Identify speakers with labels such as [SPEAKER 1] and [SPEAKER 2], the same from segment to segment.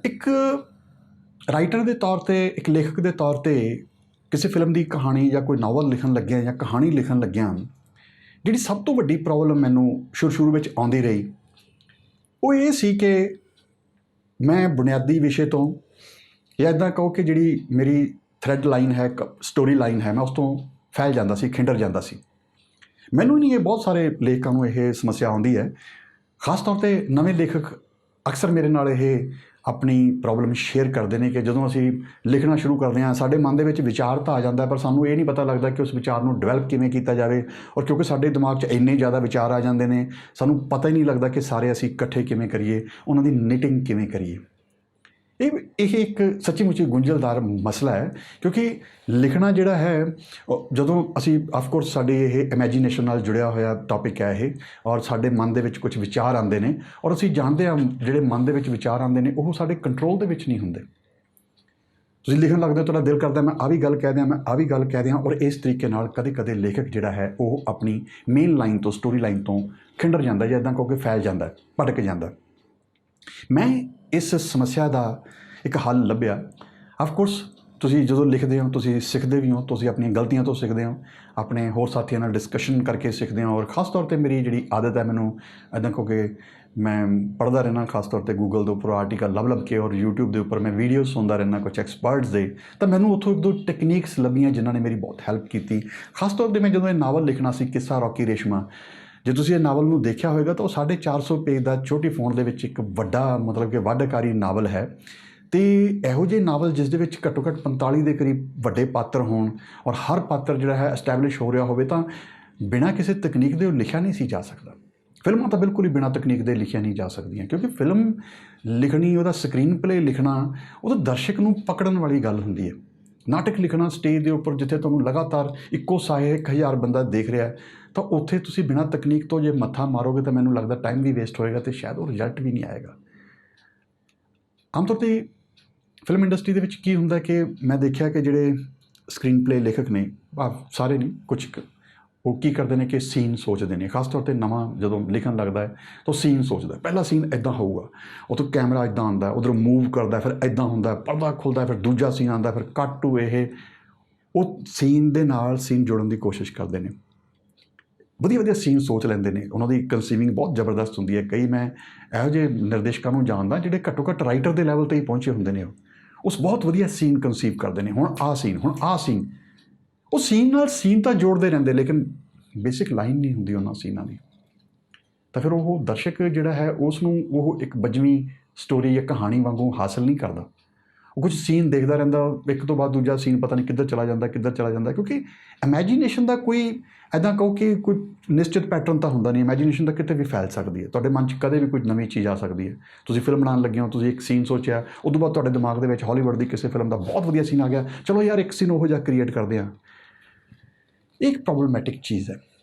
[SPEAKER 1] ਇੱਕ ਰਾਈਟਰ ਦੇ ਤੌਰ 'ਤੇ, ਇੱਕ ਲੇਖਕ ਦੇ ਤੌਰ 'ਤੇ ਕਿਸੇ ਫਿਲਮ ਦੀ ਕਹਾਣੀ ਜਾਂ ਕੋਈ ਨਾਵਲ ਲਿਖਣ ਲੱਗਿਆ ਜਾਂ ਕਹਾਣੀ ਲਿਖਣ ਲੱਗਿਆ, ਜਿਹੜੀ ਸਭ ਤੋਂ ਵੱਡੀ ਪ੍ਰੋਬਲਮ ਮੈਨੂੰ ਸ਼ੁਰੂ ਵਿੱਚ ਆਉਂਦੀ ਰਹੀ, ਉਹ ਇਹ ਸੀ ਕਿ ਮੈਂ ਬੁਨਿਆਦੀ ਵਿਸ਼ੇ ਤੋਂ ਜਾਂ ਇੱਦਾਂ ਕਹੋ ਕਿ ਜਿਹੜੀ ਮੇਰੀ ਥਰੈਡ ਲਾਈਨ ਹੈ, ਸਟੋਰੀ ਲਾਈਨ ਹੈ, ਮੈਂ ਉਸ ਤੋਂ ਫੈਲ ਜਾਂਦਾ ਸੀ, ਖਿੰਡਰ ਜਾਂਦਾ ਸੀ। ਮੈਨੂੰ ਨਹੀਂ, ਇਹ ਬਹੁਤ ਸਾਰੇ ਲੇਖਕਾਂ ਨੂੰ ਇਹ ਸਮੱਸਿਆ ਆਉਂਦੀ ਹੈ। ਖਾਸ ਤੌਰ 'ਤੇ ਨਵੇਂ ਲੇਖਕ ਅਕਸਰ ਮੇਰੇ ਨਾਲ ਇਹ ਆਪਣੀ ਪ੍ਰੋਬਲਮ ਸ਼ੇਅਰ ਕਰਦੇ ਨੇ ਕਿ ਜਦੋਂ ਅਸੀਂ ਲਿਖਣਾ ਸ਼ੁਰੂ ਕਰਦੇ ਹਾਂ, ਸਾਡੇ ਮਨ ਦੇ ਵਿੱਚ ਵਿਚਾਰ ਤਾਂ ਆ ਜਾਂਦਾ, ਪਰ ਸਾਨੂੰ ਇਹ ਨਹੀਂ ਪਤਾ ਲੱਗਦਾ ਕਿ ਉਸ ਵਿਚਾਰ ਨੂੰ ਡਿਵੈਲਪ ਕਿਵੇਂ ਕੀਤਾ ਜਾਵੇ। ਔਰ ਕਿਉਂਕਿ ਸਾਡੇ ਦਿਮਾਗ 'ਚ ਇੰਨੇ ਜ਼ਿਆਦਾ ਵਿਚਾਰ ਆ ਜਾਂਦੇ ਨੇ, ਸਾਨੂੰ ਪਤਾ ਹੀ ਨਹੀਂ ਲੱਗਦਾ ਕਿ ਸਾਰੇ ਅਸੀਂ ਇਕੱਠੇ ਕਿਵੇਂ ਕਰੀਏ, ਉਹਨਾਂ ਦੀ ਨਿਟਿੰਗ ਕਿਵੇਂ ਕਰੀਏ। ਇਹ ਇੱਕ ਸੱਚੀ ਮੁੱਚੀ ਗੁੰਝਲਦਾਰ ਮਸਲਾ ਹੈ, ਕਿਉਂਕਿ ਲਿਖਣਾ ਜਿਹੜਾ ਹੈ, ਜਦੋਂ ਅਸੀਂ ਆਫਕੋਰਸ ਸਾਡੀ ਇਹ ਇਮੈਜੀਨੇਸ਼ਨ ਨਾਲ ਜੁੜਿਆ ਹੋਇਆ ਟੌਪਿਕ ਹੈ ਇਹ, ਔਰ ਸਾਡੇ ਮਨ ਦੇ ਵਿੱਚ ਕੁਝ ਵਿਚਾਰ ਆਉਂਦੇ ਨੇ, ਔਰ ਅਸੀਂ ਜਾਣਦੇ ਹਾਂ ਜਿਹੜੇ ਮਨ ਦੇ ਵਿੱਚ ਵਿਚਾਰ ਆਉਂਦੇ ਨੇ ਉਹ ਸਾਡੇ ਕੰਟਰੋਲ ਦੇ ਵਿੱਚ ਨਹੀਂ ਹੁੰਦੇ। ਤੁਸੀਂ ਲਿਖਣ ਲੱਗਦੇ ਹੋ, ਤੁਹਾਡਾ ਦਿਲ ਕਰਦਾ ਮੈਂ ਆਹ ਵੀ ਗੱਲ ਕਹਿ ਦਿਆਂ, ਮੈਂ ਆਹ ਵੀ ਗੱਲ ਕਹਿ ਦਿਆਂ, ਔਰ ਇਸ ਤਰੀਕੇ ਨਾਲ ਕਦੇ ਕਦੇ ਲੇਖਕ ਜਿਹੜਾ ਹੈ ਉਹ ਆਪਣੀ ਮੇਨ ਲਾਈਨ ਤੋਂ, ਸਟੋਰੀ ਲਾਈਨ ਤੋਂ ਖਿੰਡਰ ਜਾਂਦਾ, ਜਾਂ ਇੱਦਾਂ ਕਹੋ ਕਿ ਫੈਲ ਜਾਂਦਾ, ਭਟਕ ਜਾਂਦਾ। ਮੈਂ ਇਸ ਸਮੱਸਿਆ ਦਾ ਇੱਕ ਹੱਲ ਲੱਭਿਆ। ਆਫਕੋਰਸ ਤੁਸੀਂ ਜਦੋਂ ਲਿਖਦੇ ਹੋ, ਤੁਸੀਂ ਸਿੱਖਦੇ ਵੀ ਹੋ, ਤੁਸੀਂ ਆਪਣੀਆਂ ਗਲਤੀਆਂ ਤੋਂ ਸਿੱਖਦੇ ਹੋ, ਆਪਣੇ ਹੋਰ ਸਾਥੀਆਂ ਨਾਲ ਡਿਸਕਸ਼ਨ ਕਰਕੇ ਸਿੱਖਦੇ ਹੋ। ਔਰ ਖਾਸ ਤੌਰ 'ਤੇ ਮੇਰੀ ਜਿਹੜੀ ਆਦਤ ਹੈ, ਮੈਨੂੰ ਇੱਦਾਂ ਕਹੋ ਕਿ ਮੈਂ ਪੜ੍ਹਦਾ ਰਹਿਣਾ, ਖਾਸ ਤੌਰ 'ਤੇ ਗੂਗਲ ਦੇ ਉੱਪਰ ਆਰਟੀਕਲ ਲੱਭ ਕੇ, ਔਰ ਯੂਟਿਊਬ ਦੇ ਉੱਪਰ ਮੈਂ ਵੀਡੀਓ ਸੁਣਦਾ ਰਹਿਣਾ ਕੁਛ ਐਕਸਪਰਟਸ ਦੇ, ਤਾਂ ਮੈਨੂੰ ਉੱਥੋਂ ਇੱਕ ਦੋ ਟੈਕਨੀਕਸ ਲੱਭੀਆਂ ਜਿਨ੍ਹਾਂ ਨੇ ਮੇਰੀ ਬਹੁਤ ਹੈਲਪ ਕੀਤੀ। ਖਾਸ ਤੌਰ 'ਤੇ ਮੈਂ ਜਦੋਂ ਇਹ ਨਾਵਲ ਲਿਖਣਾ ਸੀ, ਕਿੱਸਾ ਰੌਕੀ ਰੇਸ਼ਮਾ, ਜੇ ਤੁਸੀਂ ਇਹ ਨਾਵਲ ਨੂੰ ਦੇਖਿਆ ਹੋਵੇਗਾ ਤਾਂ ਉਹ 450 ਪੇਜ ਦਾ ਛੋਟੀ ਫੌਂਟ ਦੇ ਵਿੱਚ ਇੱਕ ਵੱਡਾ, ਮਤਲਬ ਕਿ ਵੱਡਕਾਰੀ ਨਾਵਲ ਹੈ। ਅਤੇ ਇਹੋ ਜਿਹੇ ਨਾਵਲ ਜਿਸ ਦੇ ਵਿੱਚ ਘੱਟੋ ਘੱਟ 45 ਦੇ ਕਰੀਬ ਵੱਡੇ ਪਾਤਰ ਹੋਣ, ਔਰ ਹਰ ਪਾਤਰ ਜਿਹੜਾ ਹੈ ਐਸਟੈਬਲਿਸ਼ ਹੋ ਰਿਹਾ ਹੋਵੇ, ਤਾਂ ਬਿਨਾਂ ਕਿਸੇ ਤਕਨੀਕ ਦੇ ਉਹ ਲਿਖਿਆ ਨਹੀਂ ਸੀ ਜਾ ਸਕਦਾ। ਫਿਲਮਾਂ ਤਾਂ ਬਿਲਕੁਲ ਹੀ ਬਿਨਾਂ ਤਕਨੀਕ ਦੇ ਲਿਖਿਆ ਨਹੀਂ ਜਾ ਸਕਦੀਆਂ, ਕਿਉਂਕਿ ਫਿਲਮ ਲਿਖਣੀ, ਉਹਦਾ ਸਕਰੀਨ ਪਲੇ ਲਿਖਣਾ, ਉਹ ਤਾਂ ਦਰਸ਼ਕ ਨੂੰ ਪਕੜਨ ਵਾਲੀ ਗੱਲ ਹੁੰਦੀ ਹੈ। ਨਾਟਕ ਲਿਖਣਾ ਸਟੇਜ ਦੇ ਉੱਪਰ, ਜਿੱਥੇ ਤੁਹਾਨੂੰ ਲਗਾਤਾਰ ਇੱਕੋ ਸਾਏ 1000 ਬੰਦਾ ਦੇਖ ਰਿਹਾ, ਤਾਂ ਉੱਥੇ ਤੁਸੀਂ ਬਿਨਾਂ ਤਕਨੀਕ ਤੋਂ ਜੇ ਮੱਥਾ ਮਾਰੋਗੇ ਤਾਂ ਮੈਨੂੰ ਲੱਗਦਾ ਟਾਈਮ ਵੀ ਵੇਸਟ ਹੋਏਗਾ ਅਤੇ ਸ਼ਾਇਦ ਉਹ ਰਿਜ਼ਲਟ ਵੀ ਨਹੀਂ ਆਏਗਾ। ਆਮ ਤੌਰ 'ਤੇ ਫਿਲਮ ਇੰਡਸਟਰੀ ਦੇ ਵਿੱਚ ਕੀ ਹੁੰਦਾ ਕਿ ਮੈਂ ਦੇਖਿਆ ਕਿ ਜਿਹੜੇ ਸਕਰੀਨ ਪਲੇ ਲੇਖਕ ਨੇ, ਸਾਰੇ ਨਹੀਂ, ਕੁਛ ਉਹ ਕੀ ਕਰਦੇ ਨੇ ਕਿ ਸੀਨ ਸੋਚਦੇ ਨੇ। ਖਾਸ ਤੌਰ 'ਤੇ ਨਵਾਂ ਜਦੋਂ ਲਿਖਣ ਲੱਗਦਾ ਹੈ ਤਾਂ ਸੀਨ ਸੋਚਦਾ, ਪਹਿਲਾ ਸੀਨ ਇੱਦਾਂ ਹੋਊਗਾ, ਉੱਥੋਂ ਕੈਮਰਾ ਇੱਦਾਂ ਆਉਂਦਾ, ਉੱਧਰੋਂ ਮੂਵ ਕਰਦਾ, ਫਿਰ ਇੱਦਾਂ ਹੁੰਦਾ, ਪਰਦਾ ਖੁੱਲ੍ਹਦਾ, ਫਿਰ ਦੂਜਾ ਸੀਨ ਆਉਂਦਾ, ਫਿਰ ਕੱਟ ਟੂ ਇਹ, ਉਹ ਸੀਨ ਦੇ ਨਾਲ ਸੀਨ ਜੋੜਨ ਦੀ ਕੋਸ਼ਿਸ਼ ਕਰਦੇ ਨੇ। ਵਧੀਆ ਸੀਨ ਸੋਚ ਲੈਂਦੇ ਨੇ, ਉਹਨਾਂ ਦੀ ਕਨਸੀਵਿੰਗ ਬਹੁਤ ਜ਼ਬਰਦਸਤ ਹੁੰਦੀ ਹੈ। ਕਈ ਮੈਂ ਇਹੋ ਜਿਹੇ ਨਿਰਦੇਸ਼ਕਾਂ ਨੂੰ ਜਾਣਦਾ ਜਿਹੜੇ ਘੱਟੋ ਘੱਟ ਰਾਈਟਰ ਦੇ ਲੈਵਲ 'ਤੇ ਹੀ ਪਹੁੰਚੇ ਹੁੰਦੇ ਨੇ, ਉਸ ਬਹੁਤ ਵਧੀਆ ਸੀਨ ਕਨਸੀਵ ਕਰਦੇ ਨੇ। ਹੁਣ ਆਹ ਸੀਨ, ਹੁਣ ਆਹ ਸੀਨ, ਉਹ ਸੀਨ ਨਾਲ ਸੀਨ ਤਾਂ ਜੋੜਦੇ ਰਹਿੰਦੇ, ਲੇਕਿਨ ਬੇਸਿਕ ਲਾਈਨ ਨਹੀਂ ਹੁੰਦੀ ਉਹਨਾਂ ਸੀਨਾਂ ਦੀ। ਤਾਂ ਫਿਰ ਉਹ ਦਰਸ਼ਕ ਜਿਹੜਾ ਹੈ ਉਸ ਨੂੰ ਉਹ ਇੱਕ ਬੱਝਵੀਂ ਸਟੋਰੀ ਜਾਂ ਕਹਾਣੀ ਵਾਂਗੂ ਹਾਸਿਲ ਨਹੀਂ ਕਰਦਾ। ਉਹ ਕੁਝ ਸੀਨ ਦੇਖਦਾ ਰਹਿੰਦਾ, ਇੱਕ ਤੋਂ ਬਾਅਦ ਦੂਜਾ ਸੀਨ ਪਤਾ ਨਹੀਂ ਕਿੱਧਰ ਚਲਾ ਜਾਂਦਾ, ਕਿਉਂਕਿ ਇਮੈਜੀਨੇਸ਼ਨ ਦਾ ਕੋਈ ਇੱਦਾਂ ਕਹੋ ਕਿ ਕੋਈ ਨਿਸ਼ਚਿਤ ਪੈਟਰਨ ਤਾਂ ਹੁੰਦਾ ਨਹੀਂ। ਇਮੈਜੀਨੇਸ਼ਨ ਤਾਂ ਕਿਤੇ ਵੀ ਫੈਲ ਸਕਦੀ ਹੈ, ਤੁਹਾਡੇ ਮਨ 'ਚ ਕਦੇ ਵੀ ਕੋਈ ਨਵੀਂ ਚੀਜ਼ ਆ ਸਕਦੀ ਹੈ। ਤੁਸੀਂ ਫਿਲਮ ਬਣਾਉਣ ਲੱਗੇ ਹੋ, ਤੁਸੀਂ ਇੱਕ ਸੀਨ ਸੋਚਿਆ, ਉਸ ਤੋਂ ਬਾਅਦ ਤੁਹਾਡੇ ਦਿਮਾਗ ਦੇ ਵਿੱਚ ਹਾਲੀਵੁੱਡ ਦੀ ਕਿਸੇ ਫਿਲਮ ਦਾ ਬਹੁਤ ਵਧੀਆ ਸੀਨ ਆ ਗਿਆ, ਚਲੋ ਯਾਰ ਇੱਕ ਸੀਨ ਉਹੋ ਜਿਹਾ ਕ੍ਰੀਏਟ ਕਰਦੇ ਹਾਂ। ਇਹ ਇੱਕ ਪ੍ਰੋਬਲਮੈਟਿਕ ਚੀਜ਼ ਹੈ।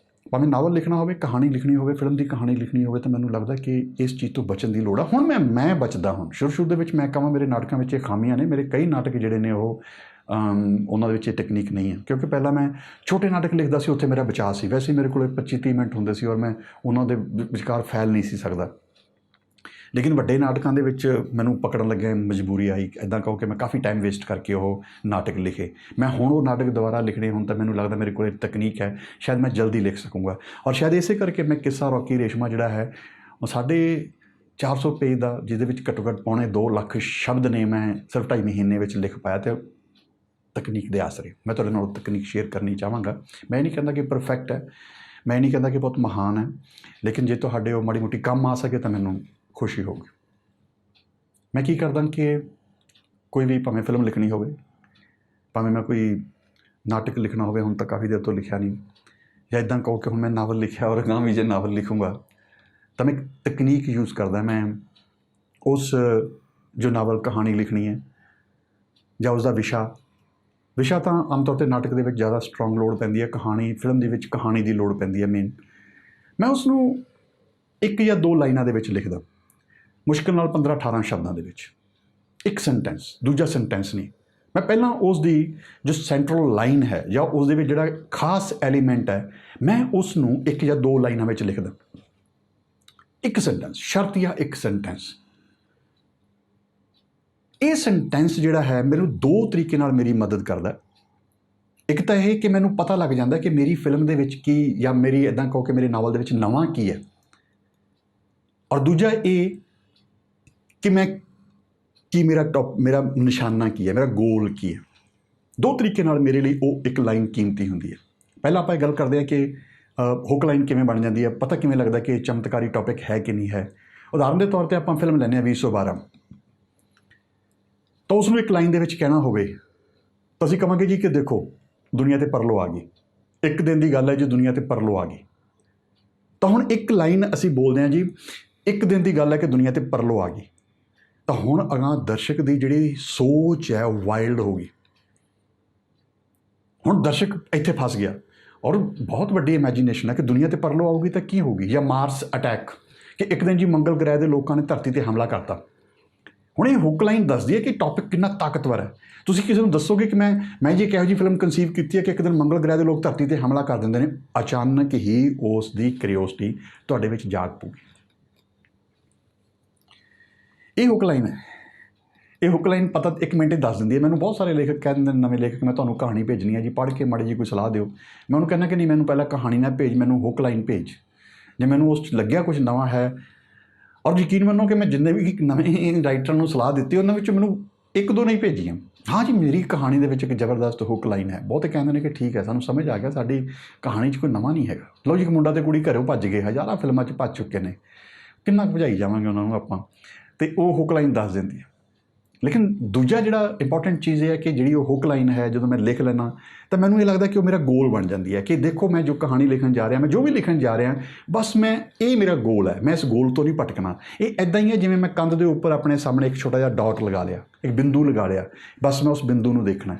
[SPEAKER 1] ਭਾਵੇਂ ਨਾਵਲ ਲਿਖਣਾ ਹੋਵੇ, ਕਹਾਣੀ ਲਿਖਣੀ ਹੋਵੇ, ਫਿਲਮ ਦੀ ਕਹਾਣੀ ਲਿਖਣੀ ਹੋਵੇ, ਤਾਂ ਮੈਨੂੰ ਲੱਗਦਾ ਕਿ ਇਸ ਚੀਜ਼ ਤੋਂ ਬਚਣ ਦੀ ਲੋੜ ਆ। ਹੁਣ ਮੈਂ ਬਚਦਾ। ਹੁਣ ਸ਼ੁਰੂ ਦੇ ਵਿੱਚ ਮੈਂ ਕਹਾਂ ਮੇਰੇ ਨਾਟਕਾਂ ਵਿੱਚ ਇਹ ਖਾਮੀਆਂ ਨੇ। ਮੇਰੇ ਕਈ ਨਾਟਕ ਜਿਹੜੇ ਨੇ ਉਹ ਉਹਨਾਂ ਦੇ ਵਿੱਚ ਇਹ ਟੈਕਨੀਕ ਨਹੀਂ ਹੈ, ਕਿਉਂਕਿ ਪਹਿਲਾਂ ਮੈਂ ਛੋਟੇ ਨਾਟਕ ਲਿਖਦਾ ਸੀ, ਉੱਥੇ ਮੇਰਾ ਬਚਾਅ ਸੀ। ਵੈਸੇ ਮੇਰੇ ਕੋਲ 25-30 ਮਿੰਟ ਹੁੰਦੇ ਸੀ, ਔਰ ਮੈਂ ਉਹਨਾਂ ਦੇ ਵਿਚਕਾਰ ਫੈਲ ਨਹੀਂ ਸੀ ਸਕਦਾ। ਲੇਕਿਨ ਵੱਡੇ ਨਾਟਕਾਂ ਦੇ ਵਿੱਚ ਮੈਨੂੰ ਪਕੜਨ ਲੱਗਿਆ, ਮਜਬੂਰੀ ਆਈ, ਇੱਦਾਂ ਕਹੋ ਕਿ ਮੈਂ ਕਾਫੀ ਟਾਈਮ ਵੇਸਟ ਕਰਕੇ ਉਹ ਨਾਟਕ ਲਿਖੇ। ਮੈਂ ਹੁਣ ਉਹ ਨਾਟਕ ਦੁਬਾਰਾ ਲਿਖਣੇ ਹੁਣ ਤਾਂ ਮੈਨੂੰ ਲੱਗਦਾ ਮੇਰੇ ਕੋਲ ਤਕਨੀਕ ਹੈ, ਸ਼ਾਇਦ ਮੈਂ ਜਲਦੀ ਲਿਖ ਸਕੂੰਗਾ। ਔਰ ਸ਼ਾਇਦ ਇਸੇ ਕਰਕੇ ਮੈਂ ਕਿੱਸਾ ਰੌਕੀ ਰੇਸ਼ਮਾ ਜਿਹੜਾ ਹੈ ਉਹ 450 ਪੇਜ ਦਾ, ਜਿਹਦੇ ਵਿੱਚ ਘੱਟੋ ਘੱਟ 2.25 ਲੱਖ ਸ਼ਬਦ ਨੇ, ਮੈਂ ਸਿਰਫ 2.5 ਮਹੀਨੇ ਵਿੱਚ ਲਿਖ ਪਾਇਆ। ਅਤੇ ਤਕਨੀਕ ਦੇ ਆਸਰੇ ਮੈਂ ਤੁਹਾਡੇ ਨਾਲ ਤਕਨੀਕ ਸ਼ੇਅਰ ਕਰਨੀ ਚਾਹਾਂਗਾ। ਮੈਂ ਨਹੀਂ ਕਹਿੰਦਾ ਕਿ ਪਰਫੈਕਟ ਹੈ, ਮੈਂ ਨਹੀਂ ਕਹਿੰਦਾ ਕਿ ਬਹੁਤ ਮਹਾਨ ਹੈ, ਲੇਕਿਨ ਜੇ ਤੁਹਾਡੇ ਉਹ ਮਾੜੀ ਮੋਟੀ ਕੰਮ ਆ ਸਕੇ ਤਾਂ ਮੈਨੂੰ ਖੁਸ਼ੀ ਹੋਊਗੀ। ਮੈਂ ਕੀ ਕਰਦਾ ਕਿ ਕੋਈ ਵੀ, ਭਾਵੇਂ ਫਿਲਮ ਲਿਖਣੀ ਹੋਵੇ, ਭਾਵੇਂ ਮੈਂ ਕੋਈ ਨਾਟਕ ਲਿਖਣਾ ਹੋਵੇ, ਹੁਣ ਤਾਂ ਕਾਫੀ ਦੇਰ ਤੋਂ ਲਿਖਿਆ ਨਹੀਂ, ਜਾਂ ਇੱਦਾਂ ਕਹੋ ਕਿ ਹੁਣ ਮੈਂ ਨਾਵਲ ਲਿਖਿਆ ਔਰ ਅਗਾਂਹ ਵੀ ਜੇ ਨਾਵਲ ਲਿਖੂੰਗਾ, ਤਾਂ ਮੈਂ ਤਕਨੀਕ ਯੂਜ਼ ਕਰਦਾ। ਮੈਂ ਉਸ ਜੋ ਨਾਵਲ ਕਹਾਣੀ ਲਿਖਣੀ ਹੈ ਜਾਂ ਉਸਦਾ ਵਿਸ਼ਾ ਤਾਂ ਆਮ ਤੌਰ 'ਤੇ ਨਾਟਕ ਦੇ ਵਿੱਚ ਜ਼ਿਆਦਾ ਸਟਰੋਂਗ ਲੋੜ ਪੈਂਦੀ ਹੈ, ਕਹਾਣੀ ਫਿਲਮ ਦੇ ਵਿੱਚ ਕਹਾਣੀ ਦੀ ਲੋੜ ਪੈਂਦੀ ਹੈ ਮੇਨ। ਮੈਂ ਉਸ ਨੂੰ 1 ਜਾਂ 2 ਲਾਈਨਾਂ ਦੇ ਵਿੱਚ ਲਿਖਦਾ, ਮੁਸ਼ਕਿਲ ਨਾਲ 15-18 ਸ਼ਬਦਾਂ ਦੇ ਵਿੱਚ, ਇੱਕ ਸੈਂਟੈਂਸ, ਦੂਜਾ ਸੈਂਟੈਂਸ ਨਹੀਂ। ਮੈਂ ਪਹਿਲਾਂ ਉਸ ਦੀ ਜੋ ਸੈਂਟਰਲ ਲਾਈਨ ਹੈ ਜਾਂ ਉਸ ਦੇ ਵਿੱਚ ਜਿਹੜਾ ਖਾਸ ਐਲੀਮੈਂਟ ਹੈ, ਮੈਂ ਉਸ ਨੂੰ 1 ਜਾਂ 2 ਲਾਈਨਾਂ ਵਿੱਚ ਲਿਖਦਾ। ਇੱਕ ਸੈਂਟੈਂਸ, ਸ਼ਰਤ ਜਾਂ ਇੱਕ ਸੈਂਟੈਂਸ। ਇਹ ਸੈਂਟੈਂਸ ਜਿਹੜਾ ਹੈ ਮੈਨੂੰ ਦੋ ਤਰੀਕੇ ਨਾਲ ਮੇਰੀ ਮਦਦ ਕਰਦਾ। ਇੱਕ ਤਾਂ ਇਹ ਕਿ ਮੈਨੂੰ ਪਤਾ ਲੱਗ ਜਾਂਦਾ ਕਿ ਮੇਰੀ ਫਿਲਮ ਦੇ ਵਿੱਚ ਕੀ, ਜਾਂ ਮੇਰੀ ਇੱਦਾਂ ਕਹੋ ਕਿ ਮੇਰੇ ਨਾਵਲ ਦੇ ਵਿੱਚ ਨਵਾਂ ਕੀ ਹੈ। ਔਰ ਦੂਜਾ ਇਹ ਕਿ ਮੇਰਾ ਨਿਸ਼ਾਨਾ ਕੀ ਹੈ, ਮੇਰਾ ਗੋਲ ਕੀ ਹੈ। ਦੋ ਤਰੀਕੇ ਨਾਲ ਮੇਰੇ ਲਈ ਉਹ ਇੱਕ ਲਾਈਨ ਕੀਮਤੀ ਹੁੰਦੀ ਹੈ। ਪਹਿਲਾਂ ਆਪਾਂ ਇਹ ਗੱਲ ਕਰਦੇ ਹਾਂ ਕਿ ਹੁੱਕ ਲਾਈਨ ਕਿਵੇਂ ਬਣ ਜਾਂਦੀ ਹੈ, ਪਤਾ ਕਿਵੇਂ ਲੱਗਦਾ ਕਿ ਇਹ ਚਮਤਕਾਰੀ ਟੌਪਿਕ ਹੈ ਕਿ ਨਹੀਂ ਹੈ। ਉਦਾਹਰਨ ਦੇ ਤੌਰ 'ਤੇ ਆਪਾਂ ਫਿਲਮ ਲੈਂਦੇ ਹਾਂ 2012, ਤਾਂ ਉਸਨੂੰ ਇੱਕ ਲਾਈਨ ਦੇ ਵਿੱਚ ਕਹਿਣਾ ਹੋਵੇ ਤਾਂ ਅਸੀਂ ਕਹਾਂਗੇ ਜੀ ਕਿ ਦੇਖੋ ਦੁਨੀਆ 'ਤੇ ਪਰਲੋ ਆ ਗਈ, ਇੱਕ ਦਿਨ ਦੀ ਗੱਲ ਹੈ ਜੀ ਦੁਨੀਆ 'ਤੇ ਪਰਲੋ ਆ ਗਈ। ਤਾਂ ਹੁਣ ਇੱਕ ਲਾਈਨ ਅਸੀਂ ਬੋਲਦੇ ਹਾਂ ਜੀ ਇੱਕ ਦਿਨ ਦੀ ਗੱਲ ਹੈ ਕਿ ਦੁਨੀਆ 'ਤੇ ਪਰਲੋ ਆ ਗਈ, ਤਾਂ ਹੁਣ ਅਗਾਂਹ ਦਰਸ਼ਕ ਦੀ ਜਿਹੜੀ ਸੋਚ ਹੈ ਉਹ ਵਾਈਲਡ ਹੋ ਗਈ। ਹੁਣ ਦਰਸ਼ਕ ਇੱਥੇ ਫਸ ਗਿਆ ਔਰ ਬਹੁਤ ਵੱਡੀ ਇਮੈਜੀਨੇਸ਼ਨ ਹੈ ਕਿ ਦੁਨੀਆ 'ਤੇ ਪਰਲੋ ਆਊਗੀ ਤਾਂ ਕੀ ਹੋਊਗੀ, ਜਾਂ ਮਾਰਸ ਅਟੈਕ, ਕਿ ਇੱਕ ਦਿਨ ਜੀ ਮੰਗਲ ਗ੍ਰਹਿ ਦੇ ਲੋਕਾਂ ਨੇ ਧਰਤੀ 'ਤੇ ਹਮਲਾ ਕਰਤਾ। ਹੁਣ ਇਹ ਹੁੱਕ ਲਾਈਨ ਦੱਸਦੀ ਹੈ ਕਿ ਟੌਪਿਕ ਕਿੰਨਾ ਤਾਕਤਵਰ ਹੈ। ਤੁਸੀਂ ਕਿਸੇ ਨੂੰ ਦੱਸੋਗੇ ਕਿ ਮੈਂ ਜੀ ਇੱਕ ਇਹੋ ਜਿਹੀ ਫਿਲਮ ਕਨਸੀਵ ਕੀਤੀ ਹੈ ਕਿ ਇੱਕ ਦਿਨ ਮੰਗਲ ਗ੍ਰਹਿ ਦੇ ਲੋਕ ਧਰਤੀ 'ਤੇ ਹਮਲਾ ਕਰ ਦਿੰਦੇ ਨੇ, ਅਚਾਨਕ ਹੀ ਉਸ ਦੀ ਕਿਉਰਿਓਸਿਟੀ ਤੁਹਾਡੇ ਵਿੱਚ ਜਾਗ ਪਊਗੀ। ਇਹ ਹੁੱਕ ਲਾਈਨ ਹੈ। ਇਹ ਹੁੱਕ ਲਾਈਨ ਪਤਾ 1 ਮਿੰਟ ਹੀ ਦੱਸ ਦਿੰਦੀ ਹੈ। ਮੈਨੂੰ ਬਹੁਤ ਸਾਰੇ ਲੇਖਕ ਕਹਿ ਦਿੰਦੇ ਨੇ, ਨਵੇਂ ਲੇਖਕ, ਮੈਂ ਤੁਹਾਨੂੰ ਕਹਾਣੀ ਭੇਜਣੀ ਹੈ ਜੀ, ਪੜ੍ਹ ਕੇ ਮਾੜੀ ਜੀ ਕੋਈ ਸਲਾਹ ਦਿਓ। ਮੈਂ ਉਹਨੂੰ ਕਹਿੰਦਾ ਕਿ ਨਹੀਂ, ਮੈਨੂੰ ਪਹਿਲਾਂ ਕਹਾਣੀ ਨਾ ਭੇਜ, ਮੈਨੂੰ ਹੁੱਕ ਲਾਈਨ ਭੇਜ। ਜੇ ਮੈਨੂੰ ਉਸ 'ਚ ਲੱਗਿਆ ਕੁਝ ਨਵਾਂ ਹੈ, ਔਰ ਯਕੀਨ ਮੰਨੋ ਕਿ ਮੈਂ ਜਿੰਨੇ ਵੀ ਨਵੇਂ ਰਾਈਟਰ ਨੂੰ ਸਲਾਹ ਦਿੱਤੀ ਉਹਨਾਂ ਵਿੱਚ ਮੈਨੂੰ 1-2 ਨਹੀਂ ਭੇਜੀਆਂ। ਹਾਂ ਜੀ, ਮੇਰੀ ਕਹਾਣੀ ਦੇ ਵਿੱਚ ਇੱਕ ਜ਼ਬਰਦਸਤ ਹੁੱਕ ਲਾਈਨ ਹੈ। ਬਹੁਤੇ ਕਹਿੰਦੇ ਨੇ ਕਿ ਠੀਕ ਹੈ, ਸਾਨੂੰ ਸਮਝ ਆ ਗਿਆ, ਸਾਡੀ ਕਹਾਣੀ 'ਚ ਕੋਈ ਨਵਾਂ ਨਹੀਂ ਹੈਗਾ। ਲਓ ਜੀ, ਇੱਕ ਮੁੰਡਾ ਅਤੇ ਕੁੜੀ ਘਰੋਂ ਭੱਜ ਗਏ, ਹਜ਼ਾਰਾਂ ਫਿਲਮਾਂ 'ਚ ਭੱਜ ਚੁੱਕੇ ਨੇ, ਕਿੰਨਾ ਕੁ ਭਜਾਈ ਜਾਵਾਂਗੇ ਉਹਨਾਂ ਨੂੰ ਆਪਾਂ, ਅਤੇ ਉਹ ਹੁੱਕ ਲਾਈਨ ਦੱਸ ਦਿੰਦੀ ਹੈ। ਲੇਕਿਨ ਦੂਜਾ ਜਿਹੜਾ ਇੰਪੋਰਟੈਂਟ ਚੀਜ਼ ਇਹ ਹੈ ਕਿ ਜਿਹੜੀ ਉਹ ਹੁੱਕ ਲਾਈਨ ਹੈ, ਜਦੋਂ ਮੈਂ ਲਿਖ ਲੈਣਾ ਤਾਂ ਮੈਨੂੰ ਇਹ ਲੱਗਦਾ ਕਿ ਉਹ ਮੇਰਾ ਗੋਲ ਬਣ ਜਾਂਦੀ ਹੈ ਕਿ ਦੇਖੋ ਮੈਂ ਜੋ ਕਹਾਣੀ ਲਿਖਣ ਜਾ ਰਿਹਾ, ਮੈਂ ਜੋ ਵੀ ਲਿਖਣ ਜਾ ਰਿਹਾ, ਬਸ ਇਹ ਮੇਰਾ ਗੋਲ ਹੈ, ਮੈਂ ਇਸ ਗੋਲ ਤੋਂ ਨਹੀਂ ਭਟਕਣਾ। ਇਹ ਇੱਦਾਂ ਹੀ ਹੈ ਜਿਵੇਂ ਮੈਂ ਕੰਧ ਦੇ ਉੱਪਰ ਆਪਣੇ ਸਾਹਮਣੇ ਇੱਕ ਛੋਟਾ ਜਿਹਾ ਡਾਟ ਲਗਾ ਲਿਆ, ਇੱਕ ਬਿੰਦੂ ਲਗਾ ਲਿਆ, ਬਸ ਮੈਂ ਉਸ ਬਿੰਦੂ ਨੂੰ ਦੇਖਣਾ।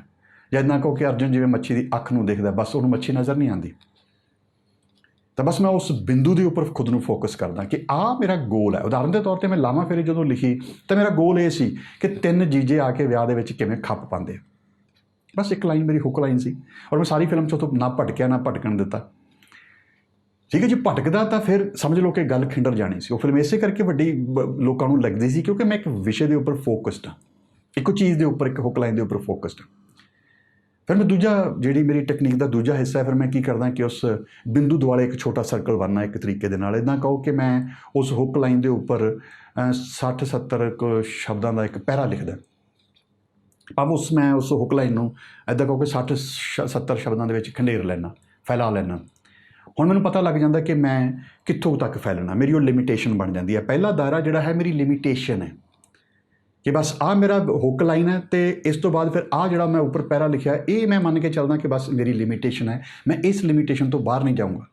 [SPEAKER 1] ਜਾਂ ਇੱਦਾਂ ਕਹੋ ਕਿ ਅਰਜੁਨ ਜਿਵੇਂ ਮੱਛੀ ਦੀ ਅੱਖ ਨੂੰ ਦੇਖਦਾ, ਬਸ ਉਹਨੂੰ ਮੱਛੀ ਨਜ਼ਰ ਨਹੀਂ ਆਉਂਦੀ, ਤਾਂ ਬਸ ਮੈਂ ਉਸ ਬਿੰਦੂ ਦੇ ਉੱਪਰ ਖੁਦ ਨੂੰ ਫੋਕਸ ਕਰਦਾ ਕਿ ਆਹ ਮੇਰਾ ਗੋਲ ਹੈ। ਉਦਾਹਰਨ ਦੇ ਤੌਰ 'ਤੇ ਮੈਂ ਲਾਵਾਂ ਫੇਰੇ ਜਦੋਂ ਲਿਖੀ ਤਾਂ ਮੇਰਾ ਗੋਲ ਇਹ ਸੀ ਕਿ 3 ਜੀਜੇ ਆ ਕੇ ਵਿਆਹ ਦੇ ਵਿੱਚ ਕਿਵੇਂ ਖੱਪ ਪਾਉਂਦੇ ਆ। ਬਸ ਇੱਕ ਲਾਈਨ ਮੇਰੀ ਹੁੱਕ ਲਾਈਨ ਸੀ, ਔਰ ਮੈਂ ਸਾਰੀ ਫਿਲਮ 'ਚ ਉੱਥੋਂ ਨਾ ਭਟਕਿਆ ਨਾ ਭਟਕਣ ਦਿੱਤਾ। ਠੀਕ ਹੈ ਜੀ, ਭਟਕਦਾ ਤਾਂ ਫਿਰ ਸਮਝ ਲਓ ਕਿ ਗੱਲ ਖਿੰਡਰ ਜਾਣੀ ਸੀ। ਉਹ ਫਿਲਮ ਇਸੇ ਕਰਕੇ ਵੱਡੀ ਲੋਕਾਂ ਨੂੰ ਲੱਗਦੀ ਸੀ ਕਿਉਂਕਿ ਮੈਂ ਇੱਕ ਵਿਸ਼ੇ ਦੇ ਉੱਪਰ ਫੋਕਸਡ ਹਾਂ, ਇੱਕੋ ਚੀਜ਼ ਦੇ ਉੱਪਰ, ਇੱਕ ਹੁੱਕ ਲਾਈਨ ਦੇ ਉੱਪਰ ਫੋਕਸਡ ਹਾਂ। ਫਿਰ ਮੈਂ ਦੂਜਾ, ਜਿਹੜੀ ਮੇਰੀ ਟੈਕਨੀਕ ਦਾ ਦੂਜਾ ਹਿੱਸਾ ਹੈ, ਫਿਰ ਮੈਂ ਕੀ ਕਰਦਾ ਕਿ ਉਸ ਬਿੰਦੂ ਦੁਆਲੇ ਇੱਕ ਛੋਟਾ ਸਰਕਲ ਬਣਨਾ ਇੱਕ ਤਰੀਕੇ ਦੇ ਨਾਲ। ਇੱਦਾਂ ਕਹੋ ਕਿ ਮੈਂ ਉਸ ਹੁੱਕ ਲਾਈਨ ਦੇ ਉੱਪਰ 60-70 ਸ਼ਬਦਾਂ ਦਾ ਇੱਕ ਪੈਰਾ ਲਿਖਦਾ। ਭਾਵ ਮੈਂ ਉਸ ਹੁੱਕ ਲਾਈਨ ਨੂੰ ਇੱਦਾਂ ਕਹੋ ਕਿ 60-70 ਸ਼ਬਦਾਂ ਦੇ ਵਿੱਚ ਖੰਡੇਰ ਲੈਣਾ, ਫੈਲਾ ਲੈਣਾ। ਹੁਣ ਮੈਨੂੰ ਪਤਾ ਲੱਗ ਜਾਂਦਾ ਕਿ ਮੈਂ ਕਿੱਥੋਂ ਤੱਕ ਫੈਲਣਾ, ਮੇਰੀ ਉਹ ਲਿਮੀਟੇਸ਼ਨ ਬਣ ਜਾਂਦੀ ਹੈ। ਪਹਿਲਾ ਦਾਇਰਾ ਜਿਹੜਾ ਹੈ ਮੇਰੀ ਲਿਮੀਟੇਸ਼ਨ ਹੈ ਕਿ ਬਸ ਆਹ ਮੇਰਾ ਹੁੱਕ ਲਾਈਨ ਹੈ, ਅਤੇ ਇਸ ਤੋਂ ਬਾਅਦ ਫਿਰ ਆਹ ਜਿਹੜਾ ਮੈਂ ਉੱਪਰ ਪੈਰਾ ਲਿਖਿਆ, ਇਹ ਮੈਂ ਮੰਨ ਕੇ ਚੱਲਦਾ ਕਿ ਬਸ ਮੇਰੀ ਲਿਮੀਟੇਸ਼ਨ ਹੈ, ਮੈਂ ਇਸ ਲਿਮੀਟੇਸ਼ਨ ਤੋਂ ਬਾਹਰ ਨਹੀਂ ਜਾਊਂਗਾ।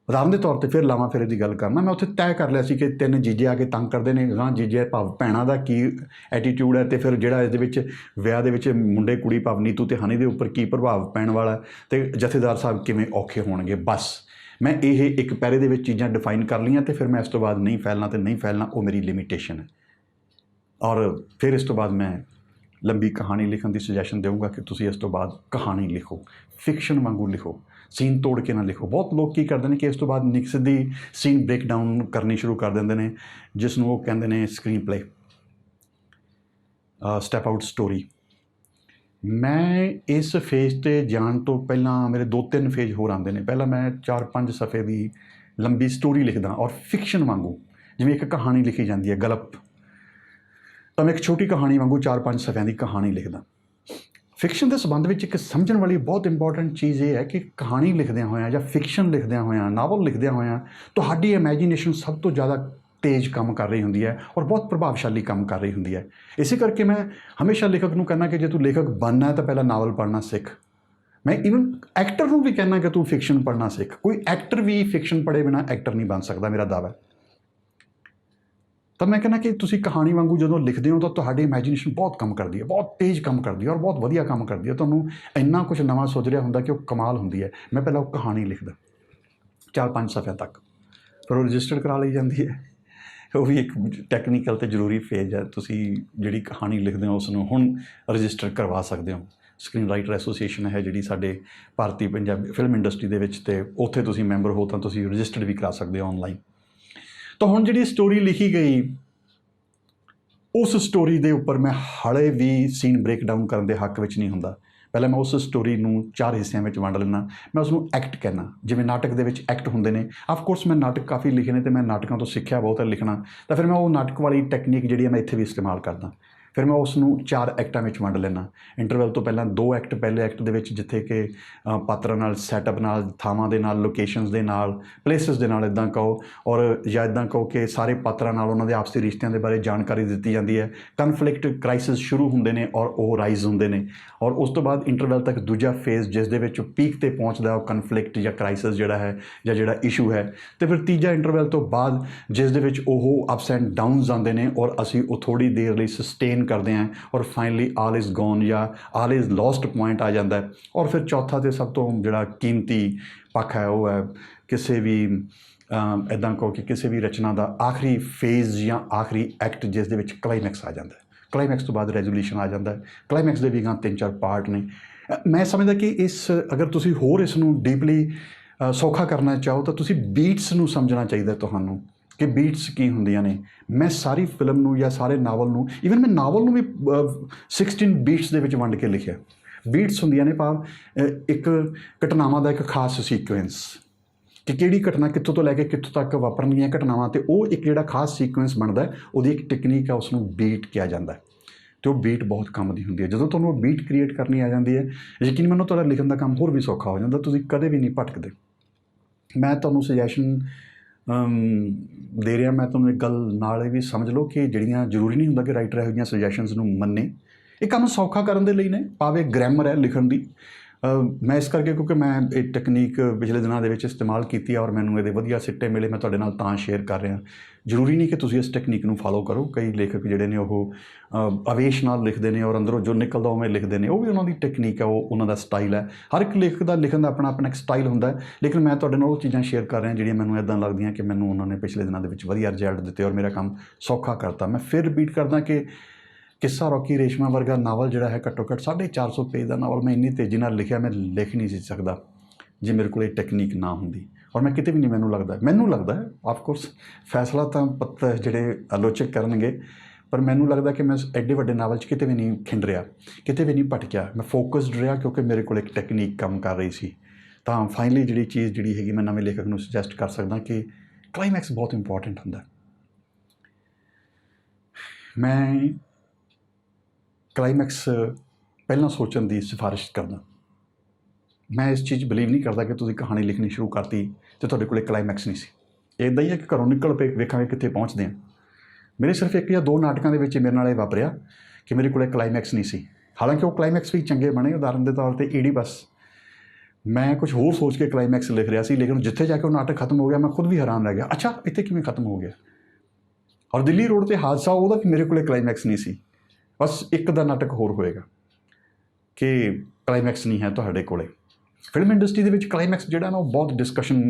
[SPEAKER 1] ਉਦਾਹਰਨ ਦੇ ਤੌਰ 'ਤੇ ਫਿਰ ਲਾਵਾਂ ਫੇਰੇ ਦੀ ਗੱਲ ਕਰਨਾ, ਮੈਂ ਉੱਥੇ ਤੈਅ ਕਰ ਲਿਆ ਸੀ ਕਿ 3 ਜੀਜੇ ਆ ਕੇ ਤੰਗ ਕਰਦੇ ਨੇ। ਹਾਂ, ਜੀਜੇ ਭਾਵ ਭੈਣਾਂ ਦਾ ਕੀ ਐਟੀਟਿਊਡ ਹੈ, ਅਤੇ ਫਿਰ ਜਿਹੜਾ ਇਹਦੇ ਵਿੱਚ ਵਿਆਹ ਦੇ ਵਿੱਚ ਮੁੰਡੇ ਕੁੜੀ ਭਾਵ ਨੀਤੂ ਅਤੇ ਹਨੀ ਦੇ ਉੱਪਰ ਕੀ ਪ੍ਰਭਾਵ ਪੈਣ ਵਾਲਾ, ਅਤੇ ਜਥੇਦਾਰ ਸਾਹਿਬ ਕਿਵੇਂ ਔਖੇ ਹੋਣਗੇ। ਬਸ ਮੈਂ ਇਹ ਇੱਕ ਪੈਰੇ ਦੇ ਵਿੱਚ ਚੀਜ਼ਾਂ ਡਿਫਾਈਨ ਕਰ ਲਈਆਂ, ਅਤੇ ਫਿਰ ਮੈਂ ਇਸ ਤੋਂ ਬਾਅਦ ਨਹੀਂ ਫੈਲਣਾ ਅਤੇ ਨਹੀਂ ਫੈਲਣਾ, ਉਹ ਮੇਰੀ ਲਿਮੀਟੇਸ਼ਨ ਹੈ। ਔਰ ਫਿਰ ਇਸ ਤੋਂ ਬਾਅਦ ਮੈਂ ਲੰਬੀ ਕਹਾਣੀ ਲਿਖਣ ਦੀ ਸੁਜੈਸ਼ਨ ਦੇਵਾਂਗਾ ਕਿ ਤੁਸੀਂ ਇਸ ਤੋਂ ਬਾਅਦ ਕਹਾਣੀ ਲਿਖੋ, ਫਿਕਸ਼ਨ ਵਾਂਗੂ ਲਿਖੋ, ਸੀਨ ਤੋੜ ਕੇ ਨਾ ਲਿਖੋ। ਬਹੁਤ ਲੋਕ ਕੀ ਕਰਦੇ ਨੇ ਕਿ ਇਸ ਤੋਂ ਬਾਅਦ ਸਿੱਧੀ ਸੀਨ ਬ੍ਰੇਕ ਡਾਊਨ ਕਰਨੀ ਸ਼ੁਰੂ ਕਰ ਦਿੰਦੇ ਨੇ, ਜਿਸ ਨੂੰ ਉਹ ਕਹਿੰਦੇ ਨੇ screen play, step out story. ਮੈਂ ਇਸ ਫੇਜ਼ 'ਤੇ ਜਾਣ ਤੋਂ ਪਹਿਲਾਂ ਮੇਰੇ 2-3 ਫੇਜ਼ ਹੋਰ ਆਉਂਦੇ ਨੇ। ਪਹਿਲਾਂ ਮੈਂ 4-5 ਸਫ਼ੇ ਦੀ ਲੰਬੀ ਸਟੋਰੀ ਲਿਖਦਾ, ਔਰ ਫਿਕਸ਼ਨ ਵਾਂਗੂ, ਜਿਵੇਂ ਇੱਕ ਕਹਾਣੀ ਲਿਖੀ ਜਾਂਦੀ ਹੈ ਗਲਪ, ਤਾਂ ਮੈਂ ਇੱਕ ਛੋਟੀ ਕਹਾਣੀ ਵਾਂਗੂ 4-5 ਸਫ਼ਿਆਂ ਦੀ ਕਹਾਣੀ ਲਿਖਦਾ। ਫਿਕਸ਼ਨ ਦੇ ਸੰਬੰਧ ਵਿੱਚ ਇੱਕ ਸਮਝਣ ਵਾਲੀ ਬਹੁਤ ਇੰਪੋਰਟੈਂਟ ਚੀਜ਼ ਇਹ ਹੈ ਕਿ ਕਹਾਣੀ ਲਿਖਦਿਆਂ ਹੋਇਆਂ ਜਾਂ ਫਿਕਸ਼ਨ ਲਿਖਦਿਆਂ ਹੋਇਆਂ, ਨਾਵਲ ਲਿਖਦਿਆਂ ਹੋਇਆਂ ਤੁਹਾਡੀ ਇਮੈਜੀਨੇਸ਼ਨ ਸਭ ਤੋਂ ਜ਼ਿਆਦਾ ਤੇਜ਼ ਕੰਮ ਕਰ ਰਹੀ ਹੁੰਦੀ ਹੈ, ਔਰ ਬਹੁਤ ਪ੍ਰਭਾਵਸ਼ਾਲੀ ਕੰਮ ਕਰ ਰਹੀ ਹੁੰਦੀ ਹੈ। ਇਸੇ ਕਰਕੇ ਮੈਂ ਹਮੇਸ਼ਾ ਲੇਖਕ ਨੂੰ ਕਹਿੰਦਾ ਕਿ ਜੇ ਤੂੰ ਲੇਖਕ ਬਣਨਾ ਹੈ ਤਾਂ ਪਹਿਲਾਂ ਨਾਵਲ ਪੜ੍ਹਨਾ ਸਿੱਖ। ਮੈਂ ਈਵਨ ਐਕਟਰ ਨੂੰ ਵੀ ਕਹਿੰਦਾ ਕਿ ਤੂੰ ਫਿਕਸ਼ਨ ਪੜ੍ਹਨਾ ਸਿੱਖ। ਕੋਈ ਐਕਟਰ ਵੀ ਫਿਕਸ਼ਨ ਪੜ੍ਹੇ ਬਿਨਾਂ ਐਕਟਰ ਨਹੀਂ ਬਣ ਸਕਦਾ, ਮੇਰਾ ਦਾਅਵਾ। ਤਾਂ ਮੈਂ ਕਹਿੰਦਾ ਕਿ ਤੁਸੀਂ ਕਹਾਣੀ ਵਾਂਗੂ ਜਦੋਂ ਲਿਖਦੇ ਹੋ ਤਾਂ ਤੁਹਾਡੀ ਇਮੈਜੀਨੇਸ਼ਨ ਬਹੁਤ ਕੰਮ ਕਰਦੀ ਹੈ, ਬਹੁਤ ਤੇਜ਼ ਕੰਮ ਕਰਦੀ ਹੈ, ਔਰ ਬਹੁਤ ਵਧੀਆ ਕੰਮ ਕਰਦੀ ਹੈ। ਤੁਹਾਨੂੰ ਇੰਨਾ ਕੁਝ ਨਵਾਂ ਸੋਚ ਰਿਹਾ ਹੁੰਦਾ ਕਿ ਉਹ ਕਮਾਲ ਹੁੰਦੀ ਹੈ। ਮੈਂ ਪਹਿਲਾਂ ਉਹ ਕਹਾਣੀ ਲਿਖਦਾ 4-5 ਸਫ਼ਿਆਂ ਤੱਕ, ਫਿਰ ਉਹ ਰਜਿਸਟਰਡ ਕਰਾ ਲਈ ਜਾਂਦੀ ਹੈ। ਉਹ ਵੀ ਇੱਕ ਟੈਕਨੀਕਲ ਅਤੇ ਜ਼ਰੂਰੀ ਫੇਜ਼ ਹੈ। ਤੁਸੀਂ ਜਿਹੜੀ ਕਹਾਣੀ ਲਿਖਦੇ ਹੋ ਉਸ ਨੂੰ ਹੁਣ ਰਜਿਸਟਰ ਕਰਵਾ ਸਕਦੇ ਹੋ। ਸਕਰੀਨ ਰਾਈਟਰ ਐਸੋਸੀਏਸ਼ਨ ਹੈ ਜਿਹੜੀ ਸਾਡੇ ਭਾਰਤੀ ਪੰਜਾਬੀ ਫਿਲਮ ਇੰਡਸਟਰੀ ਦੇ ਵਿੱਚ, ਅਤੇ ਉੱਥੇ ਤੁਸੀਂ ਮੈਂਬਰ ਹੋ ਤਾਂ ਤੁਸੀਂ ਰਜਿਸਟਰਡ ਵੀ ਕਰਾ ਸਕਦੇ ਹੋ ਆਨਲਾਈਨ। ਤਾਂ ਹੁਣ ਜਿਹੜੀ ਸਟੋਰੀ ਲਿਖੀ ਗਈ, ਉਸ ਸਟੋਰੀ ਦੇ ਉੱਪਰ ਮੈਂ ਹਾਲੇ ਵੀ ਸੀਨ ਬ੍ਰੇਕ ਡਾਊਨ ਕਰਨ ਦੇ ਹੱਕ ਵਿੱਚ ਨਹੀਂ ਹੁੰਦਾ। ਪਹਿਲਾਂ ਮੈਂ ਉਸ ਸਟੋਰੀ ਨੂੰ 4 ਹਿੱਸਿਆਂ ਵਿੱਚ ਵੰਡ ਲੈਂਦਾ, ਮੈਂ ਉਸਨੂੰ ਐਕਟ ਕਹਿੰਦਾ। ਜਿਵੇਂ ਨਾਟਕ ਦੇ ਵਿੱਚ ਐਕਟ ਹੁੰਦੇ ਨੇ, ਆਫਕੋਰਸ ਮੈਂ ਨਾਟਕ ਕਾਫੀ ਲਿਖੇ ਨੇ ਅਤੇ ਮੈਂ ਨਾਟਕਾਂ ਤੋਂ ਸਿੱਖਿਆ ਬਹੁਤ ਹੈ ਲਿਖਣਾ, ਤਾਂ ਫਿਰ ਮੈਂ ਉਹ ਨਾਟਕ ਵਾਲੀ ਟੈਕਨੀਕ ਜਿਹੜੀ ਹੈ ਮੈਂ ਇੱਥੇ ਵੀ ਇਸਤੇਮਾਲ ਕਰਦਾ। ਫਿਰ ਮੈਂ ਉਸ ਨੂੰ 4 ਐਕਟਾਂ ਵਿੱਚ ਵੰਡ ਲੈਂਦਾ। ਇੰਟਰਵਲ ਤੋਂ ਪਹਿਲਾਂ 2 ਐਕਟ, ਪਹਿਲੇ ਐਕਟ ਦੇ ਵਿੱਚ ਜਿੱਥੇ ਕਿ ਪਾਤਰਾਂ ਨਾਲ, ਸੈਟਅਪ ਨਾਲ, ਥਾਵਾਂ ਦੇ ਨਾਲ, ਲੋਕੇਸ਼ਨਸ ਦੇ ਨਾਲ, ਪਲੇਸਿਸ ਦੇ ਨਾਲ ਇੱਦਾਂ ਕਹੋ, ਔਰ ਜਾਂ ਇੱਦਾਂ ਕਹੋ ਕਿ ਸਾਰੇ ਪਾਤਰਾਂ ਨਾਲ ਉਹਨਾਂ ਦੇ ਆਪਸੀ ਰਿਸ਼ਤਿਆਂ ਦੇ ਬਾਰੇ ਜਾਣਕਾਰੀ ਦਿੱਤੀ ਜਾਂਦੀ ਹੈ। ਕਨਫਲਿਕਟ, ਕ੍ਰਾਈਸਿਸ ਸ਼ੁਰੂ ਹੁੰਦੇ ਨੇ ਔਰ ਉਹ ਰਾਈਜ਼ ਹੁੰਦੇ ਨੇ, ਔਰ ਉਸ ਤੋਂ ਬਾਅਦ ਇੰਟਰਵਲ ਤੱਕ ਦੂਜਾ ਫੇਜ਼ ਜਿਸ ਦੇ ਵਿੱਚ ਪੀਕ 'ਤੇ ਪਹੁੰਚਦਾ ਉਹ ਕਨਫਲਿਕਟ ਜਾਂ ਕ੍ਰਾਈਸਿਸ ਜਿਹੜਾ ਹੈ ਜਾਂ ਜਿਹੜਾ ਇਸ਼ੂ ਹੈ। ਅਤੇ ਫਿਰ ਤੀਜਾ ਇੰਟਰਵਲ ਤੋਂ ਬਾਅਦ ਜਿਸ ਦੇ ਵਿੱਚ ਉਹ ਅਪਸ ਐਂਡ ਡਾਊਨਸ ਆਉਂਦੇ ਨੇ ਔਰ ਅਸੀਂ ਉਹ ਥੋੜ੍ਹੀ ਦੇਰ ਲਈ ਸਸਟੇਨ ਕਰਦੇ ਹਾਂ ਔਰ ਫਾਈਨਲੀ ਆਲ ਇਜ਼ ਗੋਨ ਜਾਂ ਆਲ ਇਜ਼ ਲੋਸਟ ਪੁਆਇੰਟ ਆ ਜਾਂਦਾ ਹੈ। ਔਰ ਫਿਰ ਚੌਥਾ ਅਤੇ ਸਭ ਤੋਂ ਜਿਹੜਾ ਕੀਮਤੀ ਪੱਖ ਹੈ ਉਹ ਹੈ ਕਿਸੇ ਵੀ ਇੱਦਾਂ ਕਹੋ ਕਿ ਕਿਸੇ ਵੀ ਰਚਨਾ ਦਾ ਆਖਰੀ ਫੇਜ਼ ਜਾਂ ਆਖਰੀ ਐਕਟ ਜਿਸ ਦੇ ਵਿੱਚ ਕਲਾਈਮੈਕਸ ਆ ਜਾਂਦਾ ਹੈ। ਕਲਾਈਮੈਕਸ ਤੋਂ ਬਾਅਦ ਰੈਜ਼ੋਲੂਸ਼ਨ ਆ ਜਾਂਦਾ ਹੈ। ਕਲਾਈਮੈਕਸ ਦੇ ਵੀ 3-4 ਪਾਰਟ ਨੇ। ਮੈਂ ਸਮਝਦਾ ਕਿ ਅਗਰ ਤੁਸੀਂ ਹੋਰ ਇਸ ਨੂੰ ਡੀਪਲੀ ਸੌਖਾ ਕਰਨਾ ਚਾਹੋ ਤਾਂ ਤੁਸੀਂ ਬੀਟਸ ਨੂੰ ਸਮਝਣਾ ਚਾਹੀਦਾ ਤੁਹਾਨੂੰ ਕਿ ਬੀਟਸ ਕੀ ਹੁੰਦੀਆਂ ਨੇ। ਮੈਂ ਸਾਰੀ ਫਿਲਮ ਨੂੰ ਜਾਂ ਸਾਰੇ ਨਾਵਲ ਨੂੰ, ਈਵਨ ਮੈਂ ਨਾਵਲ ਨੂੰ ਵੀ 16 ਬੀਟਸ ਦੇ ਵਿੱਚ ਵੰਡ ਕੇ ਲਿਖਿਆ। ਬੀਟਸ ਹੁੰਦੀਆਂ ਨੇ ਭਾਵ ਇੱਕ ਘਟਨਾਵਾਂ ਦਾ ਇੱਕ ਖਾਸ ਸੀਕੁਐਂਸ, ਕਿ ਕਿਹੜੀ ਘਟਨਾ ਕਿੱਥੋਂ ਤੋਂ ਲੈ ਕੇ ਕਿੱਥੋਂ ਤੱਕ ਵਾਪਰਨਗੀਆਂ ਘਟਨਾਵਾਂ, ਅਤੇ ਉਹ ਇੱਕ ਜਿਹੜਾ ਖਾਸ ਸੀਕੁਐਂਸ ਬਣਦਾ ਉਹਦੀ ਇੱਕ ਟੈਕਨੀਕ ਹੈ, ਉਸ ਨੂੰ ਬੀਟ ਕਿਹਾ ਜਾਂਦਾ। ਅਤੇ ਉਹ ਬੀਟ ਬਹੁਤ ਕੰਮ ਦੀ ਹੁੰਦੀ ਹੈ। ਜਦੋਂ ਤੁਹਾਨੂੰ ਉਹ ਬੀਟ ਕ੍ਰੀਏਟ ਕਰਨੀ ਆ ਜਾਂਦੀ ਹੈ, ਯਕੀਨ ਮੰਨੋ ਤੁਹਾਡਾ ਲਿਖਣ ਦਾ ਕੰਮ ਹੋਰ ਵੀ ਸੌਖਾ ਹੋ ਜਾਂਦਾ, ਤੁਸੀਂ ਕਦੇ ਵੀ ਨਹੀਂ ਭਟਕਦੇ। ਮੈਂ ਤੁਹਾਨੂੰ ਸੁਜੈਸ਼ਨ ਦੇ ਰਿਹਾ, ਮੈਂ ਤੁਹਾਨੂੰ ਇੱਕ ਗੱਲ ਨਾਲ ਇਹ ਵੀ ਸਮਝ ਲਓ ਕਿ ਜਿਹੜੀਆਂ ਜ਼ਰੂਰੀ ਨਹੀਂ ਹੁੰਦਾ ਕਿ ਰਾਈਟਰ ਇਹੋ ਜਿਹੀਆਂ ਸੁਜੈਸ਼ਨਸ ਨੂੰ ਮੰਨੇ। ਇਹ ਕੰਮ ਸੌਖਾ ਕਰਨ ਦੇ ਲਈ ਨੇ, ਭਾਵੇਂ ਗ੍ਰਾਮਰ ਹੈ ਲਿਖਣ ਦੀ। ਮੈਂ ਇਸ ਕਰਕੇ ਕਿਉਂਕਿ ਮੈਂ ਇਹ ਟੈਕਨੀਕ ਪਿਛਲੇ ਦਿਨਾਂ ਦੇ ਵਿੱਚ ਇਸਤੇਮਾਲ ਕੀਤੀ ਔਰ ਮੈਨੂੰ ਇਹਦੇ ਵਧੀਆ ਸਿੱਟੇ ਮਿਲੇ, ਮੈਂ ਤੁਹਾਡੇ ਨਾਲ ਤਾਂ ਸ਼ੇਅਰ ਕਰ ਰਿਹਾ। ਜ਼ਰੂਰੀ ਨਹੀਂ ਕਿ ਤੁਸੀਂ ਇਸ ਟੈਕਨੀਕ ਨੂੰ ਫਾਲੋ ਕਰੋ। ਕਈ ਲੇਖਕ ਜਿਹੜੇ ਨੇ ਉਹ ਆਵੇਸ਼ ਨਾਲ ਲਿਖਦੇ ਨੇ ਔਰ ਅੰਦਰੋਂ ਜੋ ਨਿਕਲਦਾ ਉਵੇਂ ਲਿਖਦੇ ਨੇ, ਉਹ ਵੀ ਉਹਨਾਂ ਦੀ ਟੈਕਨੀਕ ਹੈ, ਉਹ ਉਹਨਾਂ ਦਾ ਸਟਾਈਲ ਹੈ। ਹਰ ਇੱਕ ਲੇਖਕ ਦਾ ਲਿਖਣ ਦਾ ਆਪਣਾ ਆਪਣਾ ਇੱਕ ਸਟਾਈਲ ਹੁੰਦਾ ਹੈ। ਲੇਕਿਨ ਮੈਂ ਤੁਹਾਡੇ ਨਾਲ ਉਹ ਚੀਜ਼ਾਂ ਸ਼ੇਅਰ ਕਰ ਰਿਹਾ ਜਿਹੜੀਆਂ ਮੈਨੂੰ ਇੱਦਾਂ ਲੱਗਦੀਆਂ ਕਿ ਮੈਨੂੰ ਉਹਨਾਂ ਨੇ ਪਿਛਲੇ ਦਿਨਾਂ ਦੇ ਵਿੱਚ ਵਧੀਆ ਰਿਜ਼ਲਟ ਦਿੱਤੇ ਔਰ ਮੇਰਾ ਕੰਮ ਸੌਖਾ ਕਰਤਾ। ਮੈਂ ਫਿਰ ਰਿਪੀਟ ਕਰਦਾ ਕਿ ਕਿੱਸਾ ਰੌਕੀ ਰੇਸ਼ਮਾ ਵਰਗਾ ਨਾਵਲ ਜਿਹੜਾ ਹੈ ਘੱਟੋ ਘੱਟ 450 ਪੇਜ ਦਾ ਨਾਵਲ ਮੈਂ ਇੰਨੀ ਤੇਜ਼ੀ ਨਾਲ ਲਿਖਿਆ, ਮੈਂ ਲਿਖ ਨਹੀਂ ਸੀ ਸਕਦਾ ਜੇ ਮੇਰੇ ਕੋਲ ਇਹ ਟੈਕਨੀਕ ਨਾ ਹੁੰਦੀ। ਔਰ ਮੈਂ ਕਿਤੇ ਵੀ ਨਹੀਂ, ਮੈਨੂੰ ਲੱਗਦਾ ਹੈ ਆਫਕੋਰਸ ਫੈਸਲਾ ਤਾਂ ਜਿਹੜੇ ਆਲੋਚਕ ਕਰਨਗੇ, ਪਰ ਮੈਨੂੰ ਲੱਗਦਾ ਕਿ ਮੈਂ ਐਡੇ ਵੱਡੇ ਨਾਵਲ 'ਚ ਕਿਤੇ ਵੀ ਨਹੀਂ ਖਿੰਡ ਰਿਹਾ, ਕਿਤੇ ਵੀ ਨਹੀਂ ਭਟਕਿਆ। ਮੈਂ ਫੋਕਸਡ ਰਿਹਾ ਕਿਉਂਕਿ ਮੇਰੇ ਕੋਲ ਇੱਕ ਟੈਕਨੀਕ ਕੰਮ ਕਰ ਰਹੀ ਸੀ। ਤਾਂ ਫਾਈਨਲੀ ਜਿਹੜੀ ਚੀਜ਼ ਜਿਹੜੀ ਹੈਗੀ ਮੈਂ ਨਵੇਂ ਲੇਖਕ ਨੂੰ ਸੁਜੈਸਟ ਕਰ ਸਕਦਾ ਕਿ ਕਲਾਈਮੈਕਸ ਬਹੁਤ ਇੰਪੋਰਟੈਂਟ ਹੁੰਦਾ। ਮੈਂ ਕਲਾਈਮੈਕਸ ਪਹਿਲਾਂ ਸੋਚਣ ਦੀ ਸਿਫਾਰਿਸ਼ ਕਰਦਾ। ਮੈਂ ਇਸ ਚੀਜ਼ ਬਿਲੀਵ ਨਹੀਂ ਕਰਦਾ ਕਿ ਤੁਸੀਂ ਕਹਾਣੀ ਲਿਖਣੀ ਸ਼ੁਰੂ ਕਰਤੀ ਅਤੇ ਤੁਹਾਡੇ ਕੋਲ ਕਲਾਈਮੈਕਸ ਨਹੀਂ ਸੀ। ਇੱਦਾਂ ਹੀ ਹੈ ਕਿ ਘਰੋਂ ਨਿਕਲ ਪਏ, ਵੇਖਾਂਗੇ ਕਿੱਥੇ ਪਹੁੰਚਦੇ ਹਾਂ। ਮੇਰੇ ਸਿਰਫ 1 ਜਾਂ 2 ਨਾਟਕਾਂ ਦੇ ਵਿੱਚ ਮੇਰੇ ਨਾਲ ਇਹ ਵਾਪਰਿਆ ਕਿ ਮੇਰੇ ਕੋਲ ਕਲਾਈਮੈਕਸ ਨਹੀਂ ਸੀ। ਹਾਲਾਂਕਿ ਉਹ ਕਲਾਈਮੈਕਸ ਵੀ ਚੰਗੇ ਬਣੇ। ਉਦਾਹਰਨ ਦੇ ਤੌਰ 'ਤੇ ਈਡੀਪਸ, ਮੈਂ ਕੁਝ ਹੋਰ ਸੋਚ ਕੇ ਕਲਾਈਮੈਕਸ ਲਿਖ ਰਿਹਾ ਸੀ, ਲੇਕਿਨ ਜਿੱਥੇ ਜਾ ਕੇ ਉਹ ਨਾਟਕ ਖਤਮ ਹੋ ਗਿਆ ਮੈਂ ਖੁਦ ਵੀ ਹੈਰਾਨ ਰਹਿ ਗਿਆ, ਅੱਛਾ ਇੱਥੇ ਕਿਵੇਂ ਖਤਮ ਹੋ ਗਿਆ। ਔਰ ਦਿੱਲੀ ਰੋਡ 'ਤੇ ਹਾਦਸਾ, ਉਹਦਾ ਵੀ ਮੇਰੇ ਕੋਲ ਕਲਾਈਮੈਕਸ ਨਹੀਂ ਸੀ। ਬਸ ਇੱਕ ਦਾ ਨਾਟਕ ਹੋਰ ਹੋਏਗਾ ਕਿ ਕਲਾਈਮੈਕਸ ਨਹੀਂ ਹੈ ਤੁਹਾਡੇ ਕੋਲ। ਫਿਲਮ ਇੰਡਸਟਰੀ ਦੇ ਵਿੱਚ ਕਲਾਈਮੈਕਸ ਜਿਹੜਾ ਨਾ ਉਹ ਬਹੁਤ ਡਿਸਕਸ਼ਨ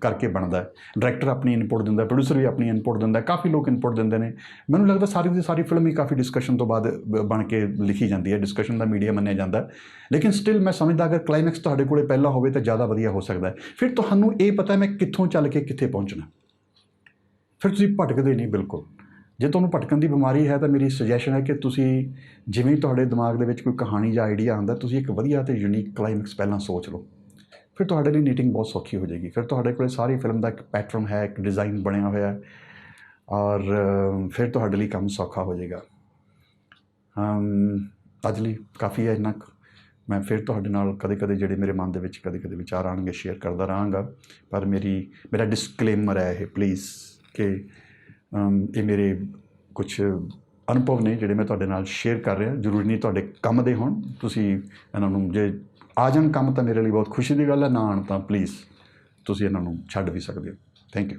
[SPEAKER 1] ਕਰਕੇ ਬਣਦਾ ਹੈ। ਡਾਇਰੈਕਟਰ ਆਪਣੀ ਇਨਪੁਟ ਦਿੰਦਾ, ਪ੍ਰੋਡਿਊਸਰ ਵੀ ਆਪਣੀ ਇਨਪੁਟ ਦਿੰਦਾ, ਕਾਫੀ ਲੋਕ ਇਨਪੁਟ ਦਿੰਦੇ ਨੇ। ਮੈਨੂੰ ਲੱਗਦਾ ਸਾਰੀ ਦੀ ਸਾਰੀ ਫਿਲਮ ਹੀ ਕਾਫੀ ਡਿਸਕਸ਼ਨ ਤੋਂ ਬਾਅਦ ਬਣ ਕੇ ਲਿਖੀ ਜਾਂਦੀ ਹੈ, ਡਿਸਕਸ਼ਨ ਦਾ ਮੀਡੀਆ ਮੰਨਿਆ ਜਾਂਦਾ। ਲੇਕਿਨ ਸਟਿਲ ਮੈਂ ਸਮਝਦਾ ਅਗਰ ਕਲਾਈਮੈਕਸ ਤੁਹਾਡੇ ਕੋਲ ਪਹਿਲਾਂ ਹੋਵੇ ਤਾਂ ਜ਼ਿਆਦਾ ਵਧੀਆ ਹੋ ਸਕਦਾ ਹੈ। ਫਿਰ ਤੁਹਾਨੂੰ ਇਹ ਪਤਾ ਮੈਂ ਕਿੱਥੋਂ ਚੱਲ ਕੇ ਕਿੱਥੇ ਪਹੁੰਚਣਾ, ਫਿਰ ਤੁਸੀਂ ਭਟਕਦੇ ਨਹੀਂ ਬਿਲਕੁਲ। ਜੇ ਤੁਹਾਨੂੰ ਭਟਕਣ ਦੀ ਬਿਮਾਰੀ ਹੈ ਤਾਂ ਮੇਰੀ ਸੁਜੈਸ਼ਨ ਹੈ ਕਿ ਤੁਸੀਂ ਜਿਵੇਂ ਤੁਹਾਡੇ ਦਿਮਾਗ ਦੇ ਵਿੱਚ ਕੋਈ ਕਹਾਣੀ ਜਾਂ ਆਈਡੀਆ ਆਉਂਦਾ, ਤੁਸੀਂ ਇੱਕ ਵਧੀਆ ਅਤੇ ਯੂਨੀਕ ਕਲਾਈਮੈਕਸ ਪਹਿਲਾਂ ਸੋਚ ਲਓ। ਫਿਰ ਤੁਹਾਡੇ ਲਈ ਨੀਟਿੰਗ ਬਹੁਤ ਸੌਖੀ ਹੋ ਜਾਏਗੀ। ਫਿਰ ਤੁਹਾਡੇ ਕੋਲ ਸਾਰੀ ਫਿਲਮ ਦਾ ਇੱਕ ਪੈਟਰਨ ਹੈ, ਇੱਕ ਡਿਜ਼ਾਈਨ ਬਣਿਆ ਹੋਇਆ ਹੈ, ਔਰ ਫਿਰ ਤੁਹਾਡੇ ਲਈ ਕੰਮ ਸੌਖਾ ਹੋ ਜਾਏਗਾ। ਅੱਜ ਲਈ ਕਾਫੀ ਹੈ ਇੰਨਾ ਕੁ। ਮੈਂ ਫਿਰ ਤੁਹਾਡੇ ਨਾਲ ਕਦੇ ਜਿਹੜੇ ਮੇਰੇ ਮਨ ਦੇ ਵਿੱਚ ਕਦੇ ਵਿਚਾਰ ਆਉਣਗੇ ਸ਼ੇਅਰ ਕਰਦਾ ਰਹਾਂਗਾ। ਪਰ ਮੇਰਾ ਡਿਸਕਲੇਮਰ ਹੈ ਇਹ ਪਲੀਜ਼ ਕਿ ਇਹ ਮੇਰੇ ਕੁਛ ਅਨੁਭਵ ਨੇ ਜਿਹੜੇ ਮੈਂ ਤੁਹਾਡੇ ਨਾਲ ਸ਼ੇਅਰ ਕਰ ਰਿਹਾ। ਜ਼ਰੂਰੀ ਨਹੀਂ ਤੁਹਾਡੇ ਕੰਮ ਦੇ ਹੋਣ, ਤੁਸੀਂ ਇਹਨਾਂ ਨੂੰ ਜੇ ਆ ਜਾਣ ਕੰਮ ਤਾਂ ਮੇਰੇ ਲਈ ਬਹੁਤ ਖੁਸ਼ੀ ਦੀ ਗੱਲ ਹੈ, ਨਾ ਆਉਣ ਤਾਂ ਪਲੀਜ਼ ਤੁਸੀਂ ਇਹਨਾਂ ਨੂੰ ਛੱਡ ਵੀ ਸਕਦੇ ਹੋ। Thank you.